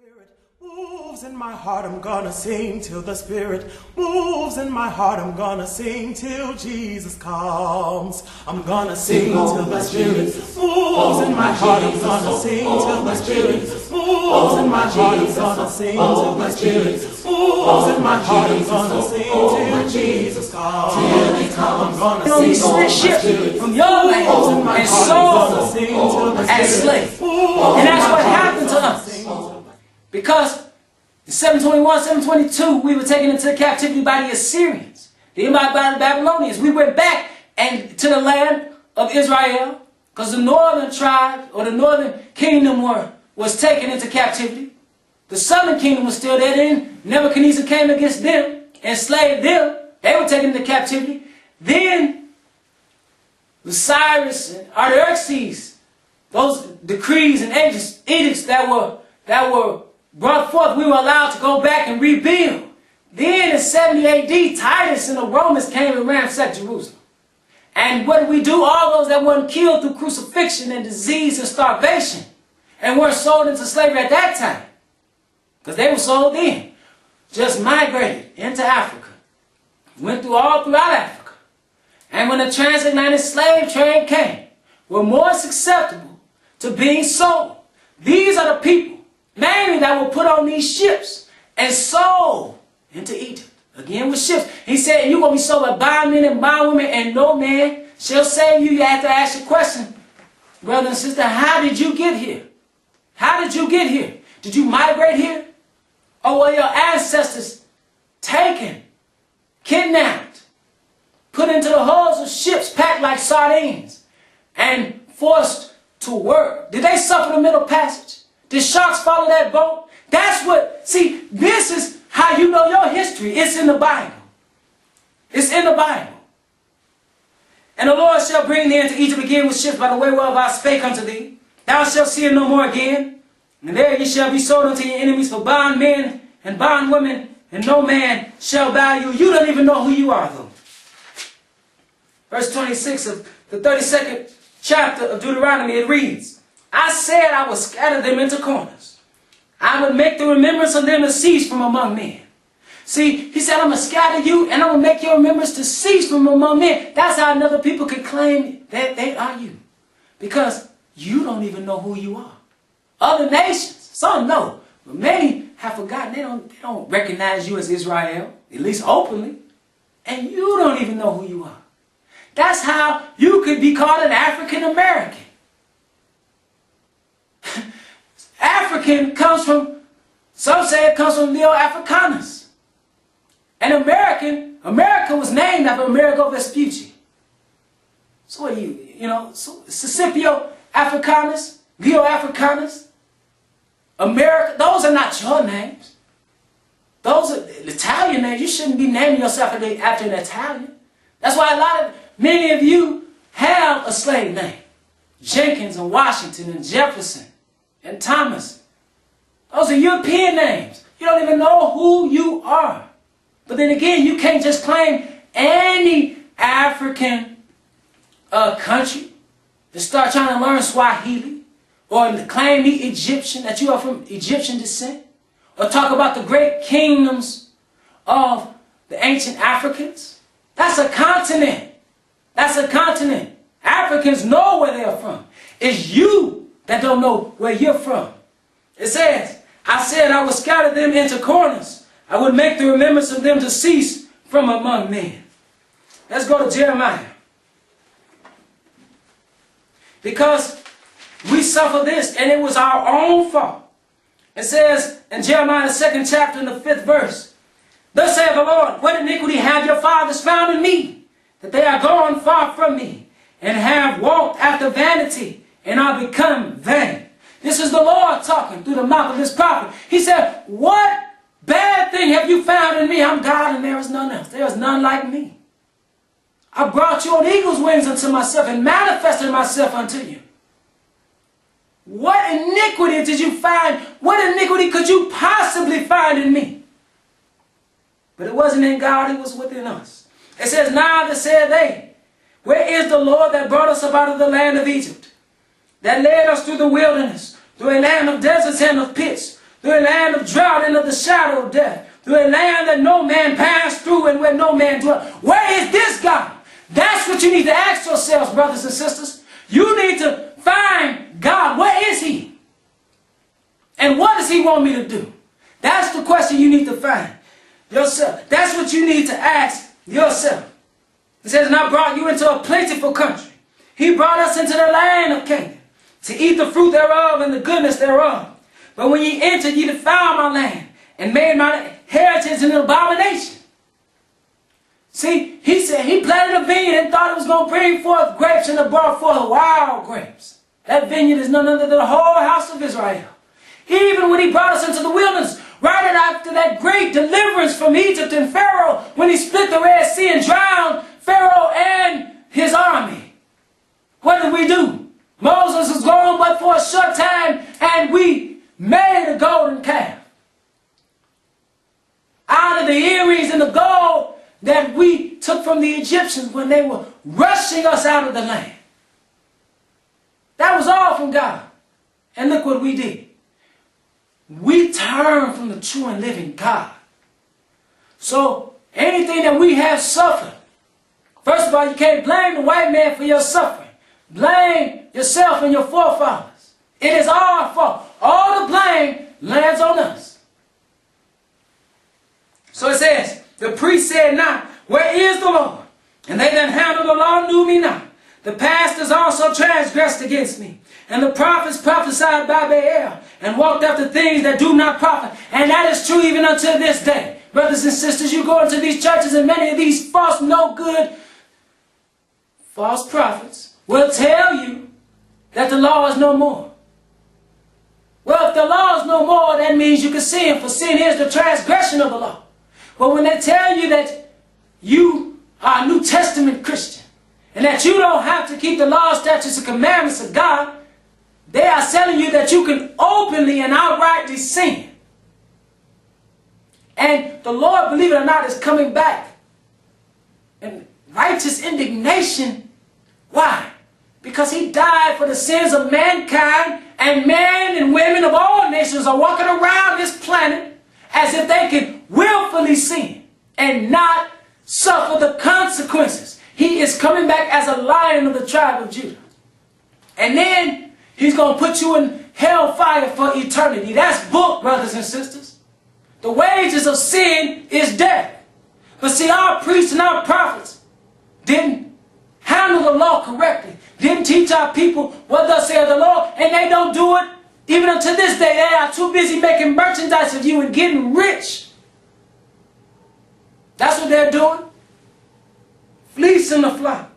Spirit moves in my heart, I'm gonna sing till the Spirit moves in my heart, I'm gonna sing till Jesus comes. I'm gonna sing till the Spirit moves in my heart, I'm gonna sing till the Spirit moves in my heart, I'm gonna sing till the Spirit moves in my heart, I'm gonna sing till Jesus comes. I'm gonna sing till the Spirit from your land and sold as slave. And that's what happened to us. Because in 721, 722, we were taken into captivity by the Assyrians, then by the Babylonians. We went back and to the land of Israel because the northern tribe or the northern kingdom was taken into captivity. The southern kingdom was still there. Then Nebuchadnezzar came against them, enslaved them. They were taken into captivity. Then Cyrus and Artaxerxes, those decrees and edicts that were brought forth, we were allowed to go back and rebuild. Then in 70 AD, Titus and the Romans came and ransacked Jerusalem. And what did we do? All those that weren't killed through crucifixion and disease and starvation and weren't sold into slavery at that time, because they were sold then, just migrated into Africa, went throughout Africa. And when the transatlantic slave trade came, were more susceptible to being sold. These are the people, namely, that were put on these ships and sold into Egypt. Again with ships. He said, you're going to be sold by bondmen and bondwomen, and no man shall save you. You have to ask your question, brother and sister, how did you get here? How did you get here? Did you migrate here? Or were your ancestors taken, kidnapped, put into the hulls of ships packed like sardines, and forced to work? Did they suffer the Middle Passage? Did sharks follow that boat? That's what, see, this is how you know your history. It's in the Bible. It's in the Bible. And the Lord shall bring thee into Egypt again with ships by the way whereof I spake unto thee. Thou shalt see it no more again. And there ye shall be sold unto your enemies for bondmen and bondwomen, and no man shall buy you. You don't even know who you are, though. Verse 26 of the 32nd chapter of Deuteronomy, it reads, I said I would scatter them into corners. I would make the remembrance of them to cease from among men. See, he said, I'm going to scatter you and I'm going to make your remembrance to cease from among men. That's how another people could claim that they are you. Because you don't even know who you are. Other nations, some know, but many have forgotten. They don't recognize you as Israel, at least openly. And you don't even know who you are. That's how you could be called an African American. African comes from, some say it comes from Neo-Africanus. And America was named after Amerigo Vespucci. So what are you so Scipio Africanus, Leo Africanus, America, those are not your names. Those are Italian names. You shouldn't be naming yourself after an Italian. That's why many of you have a slave name. Jenkins and Washington and Jefferson and Thomas. Those are European names. You don't even know who you are. But then again, you can't just claim any African country and start trying to learn Swahili or claim the Egyptian, that you are from Egyptian descent, or talk about the great kingdoms of the ancient Africans. That's a continent. That's a continent. Africans know where they are from. It's you that don't know where you're from. It says, I said I would scatter them into corners. I would make the remembrance of them to cease from among men. Let's go to Jeremiah. Because we suffer this, and it was our own fault. It says in Jeremiah, the 2nd chapter, in the 5th verse, thus saith the Lord, what iniquity have your fathers found in me, that they are gone far from me, and have walked after vanity, and are become vain. This is the Lord talking through the mouth of this prophet. He said, what bad thing have you found in me? I'm God and there is none else. There is none like me. I brought you on eagle's wings unto myself and manifested myself unto you. What iniquity did you find? What iniquity could you possibly find in me? But it wasn't in God, it was within us. It says, neither said they, where is the Lord that brought us up out of the land of Egypt, that led us through the wilderness, through a land of deserts and of pits, through a land of drought and of the shadow of death, through a land that no man passed through and where no man dwelt. Where is this God? That's what you need to ask yourselves, brothers and sisters. You need to find God. Where is He? And what does He want me to do? That's the question you need to find yourself. That's what you need to ask yourself. It says, and I brought you into a plentiful country. He brought us into the land of Canaan, to eat the fruit thereof and the goodness thereof. But when ye entered, ye defiled my land, and made my heritage an abomination. See, he said he planted a vineyard and thought it was going to bring forth grapes, and it brought forth wild grapes. That vineyard is none other than the whole house of Israel. Even when he brought us into the wilderness, right after that great deliverance from Egypt and Pharaoh, when he split the Red Sea and drowned Pharaoh and his army. What did we do? Moses was gone but for a short time, and we made a golden calf. Out of the earrings and the gold that we took from the Egyptians when they were rushing us out of the land. That was all from God. And look what we did. We turned from the true and living God. So anything that we have suffered, first of all, you can't blame the white man for your suffering. Blame yourself and your forefathers. It is our fault. All the blame lands on us. So it says, the priest said not, where is the Lord? And they that handled the law knew me not. The pastors also transgressed against me. And the prophets prophesied by Baal, and walked after things that do not profit. And that is true even until this day. Brothers and sisters, you go into these churches, and many of these false, no good, false prophets will tell you that the law is no more. Well, if the law is no more, that means you can sin, for sin is the transgression of the law. But when they tell you that you are a New Testament Christian, and that you don't have to keep the law, statutes, and commandments of God, they are telling you that you can openly and outrightly sin. And the Lord, believe it or not, is coming back in righteous indignation. Why? Because He died for the sins of mankind, and men and women of all nations are walking around this planet as if they can willfully sin and not suffer the consequences. He is coming back as a lion of the tribe of Judah. And then He's going to put you in hellfire for eternity. That's book, brothers and sisters. The wages of sin is death. But see, our priests and our prophets didn't handle the law correctly. Didn't teach our people what thus saith the Lord. And they don't do it even until this day. They are too busy making merchandise of you and getting rich. That's what they're doing. Fleecing the flock.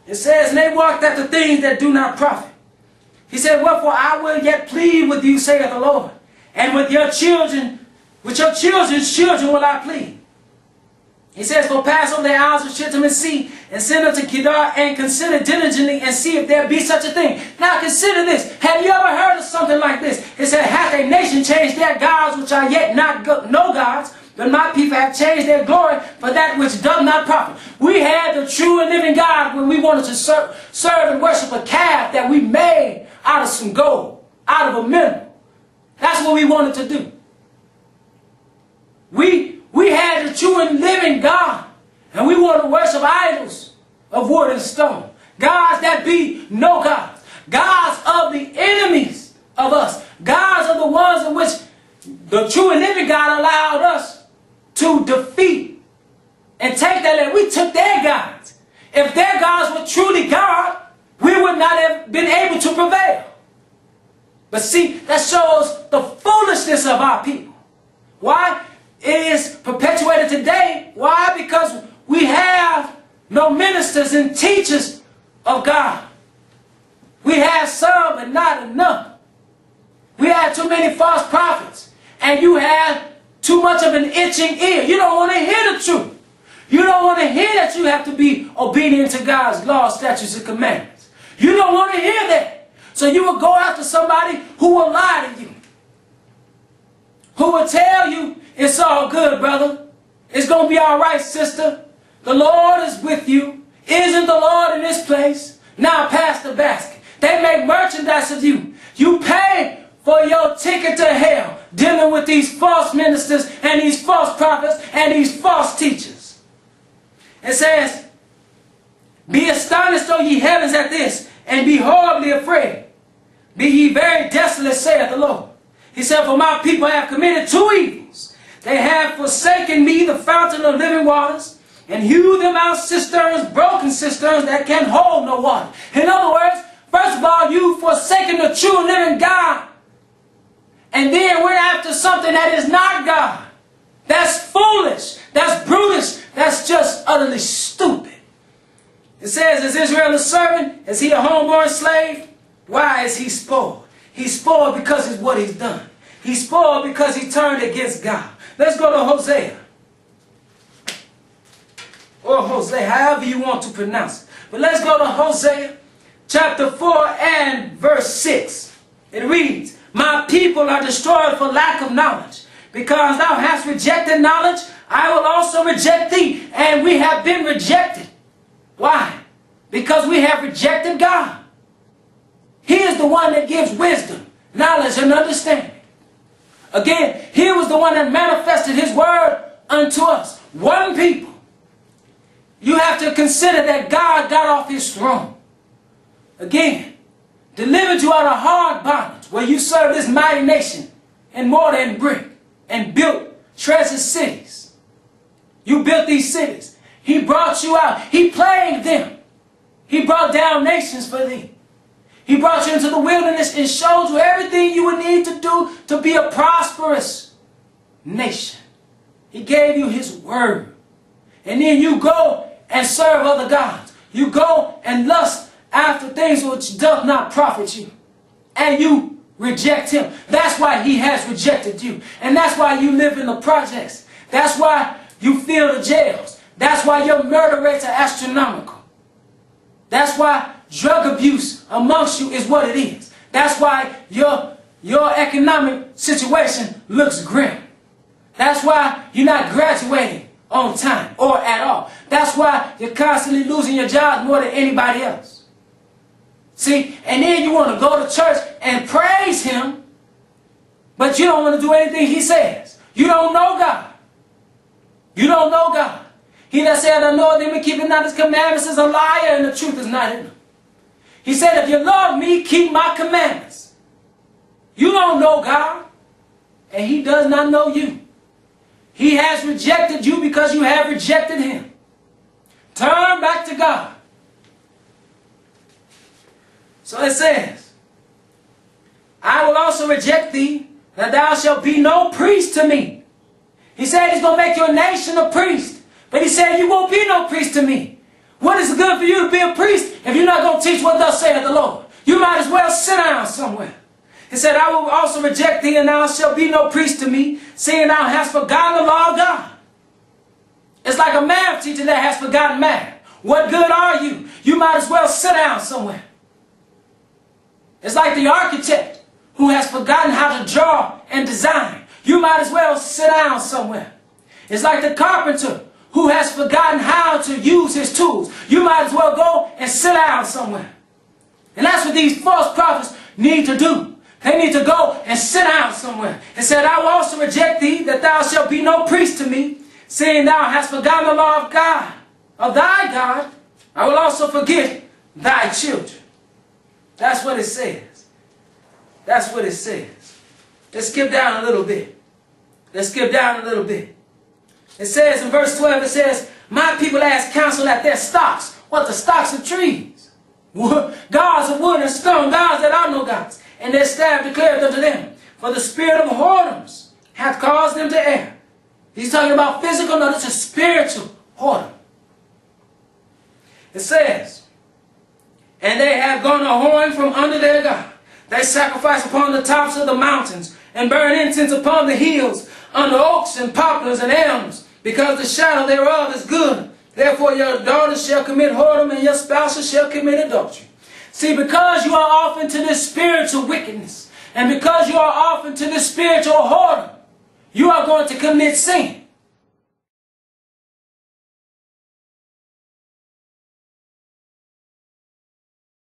It says, and they walked after things that do not profit. He said, wherefore I will yet plead with you, saith the Lord, and with your children, with your children's children will I plead. He says, go pass over the isles of Shittim and see, and send unto Kedar, and consider diligently, and see if there be such a thing. Now consider this. Have you ever heard of something like this? It said, hath a nation changed their gods, which are yet not no gods, but my people have changed their glory for that which doth not profit. We had the true and living God when we wanted to serve and worship a calf that we made out of some gold, out of a mineral. That's what we wanted to do. We had the true and living God, and we wanted to worship idols of wood and stone. Gods that be no gods. Gods of the enemies of us. Gods of the ones in which the true and living God allowed us to defeat and take that land. We took their gods. If their gods were truly God, we would not have been able to prevail. But see, that shows the foolishness of our people. Why? It is perpetuated today. Why? Because we have no ministers and teachers of God. We have some, but not enough. We have too many false prophets. And you have too much of an itching ear. You don't want to hear the truth. You don't want to hear that you have to be obedient to God's law, statutes, and commandments. You don't want to hear that. So you will go after somebody who will lie to you. Who will tell you, it's all good, brother. It's going to be all right, sister. The Lord is with you. Isn't the Lord in this place? Now pass the basket. They make merchandise of you. You pay for your ticket to hell, dealing with these false ministers and these false prophets and these false teachers. It says, be astonished, O ye heavens, at this, and be horribly afraid. Be ye very desolate, saith the Lord. He said, for my people have committed two evils. They have forsaken me, the fountain of living waters, and hewed them out cisterns, broken cisterns that can hold no water. In other words, first of all, you've forsaken the true and living God. And then went after something that is not God. That's foolish. That's brutish. That's just utterly stupid. It says, is Israel a servant? Is he a homeborn slave? Why is he spoiled? He's spoiled because of what he's done. He's spoiled because he turned against God. Let's go to Hosea. Or Hosea, however you want to pronounce it. But let's go to Hosea chapter 4 and verse 6. It reads, my people are destroyed for lack of knowledge. Because thou hast rejected knowledge, I will also reject thee. And we have been rejected. Why? Because we have rejected God. He is the one that gives wisdom, knowledge, and understanding. Again, he was the one that manifested his word unto us. One people. You have to consider that God got off his throne. Again, delivered you out of hard bondage, where you served this mighty nation in mortar and brick, and built treasure cities. You built these cities. He brought you out. He plagued them. He brought down nations for thee. He brought you into the wilderness and showed you everything you would need to do to be a prosperous nation. He gave you his word. And then you go and serve other gods. You go and lust after things which doth not profit you. And you reject him. That's why he has rejected you. And that's why you live in the projects. That's why you fill the jails. That's why your murder rates are astronomical. That's why drug abuse amongst you is what it is. That's why your economic situation looks grim. That's why you're not graduating on time or at all. That's why you're constantly losing your job more than anybody else. See, and then you want to go to church and praise him, but you don't want to do anything he says. You don't know God. You don't know God. He that said, I know them and keeping not his commandments is a liar, and the truth is not in him. He said, if you love me, keep my commandments. You don't know God, and he does not know you. He has rejected you because you have rejected him. Turn back to God. So it says, I will also reject thee, that thou shalt be no priest to me. He said he's going to make your nation a priest. But he said you won't be no priest to me. What is it good for you to be a priest if you're not going to teach what thus saith the Lord? You might as well sit down somewhere. He said, I will also reject thee, and thou shalt be no priest to me, seeing thou hast forgotten the law of God. It's like a math teacher that has forgotten math. What good are you? You might as well sit down somewhere. It's like the architect who has forgotten how to draw and design. You might as well sit down somewhere. It's like the carpenter who has forgotten how to use his tools. You might as well go and sit down somewhere. And that's what these false prophets need to do. They need to go and sit down somewhere. It said, I will also reject thee, that thou shalt be no priest to me, seeing thou hast forgotten the law of God, of thy God. I will also forget thy children. That's what it says. That's what it says. Let's skip down a little bit. Let's skip down a little bit. It says in verse 12, it says, my people ask counsel at their stocks. What, the stocks of trees? Gods of wood and stone, gods that are no gods. And their staff declared unto them, for the spirit of whoredoms hath caused them to err. He's talking about physical, no, this is spiritual whoredom. It says, and they have gone a-whoring from under their God. They sacrifice upon the tops of the mountains, and burn incense upon the hills, under oaks and poplars and elms, because the shadow thereof is good. Therefore your daughters shall commit whoredom, and your spouses shall commit adultery. See, because you are off into this spiritual wickedness, and because you are off into this spiritual whoredom, you are going to commit sin.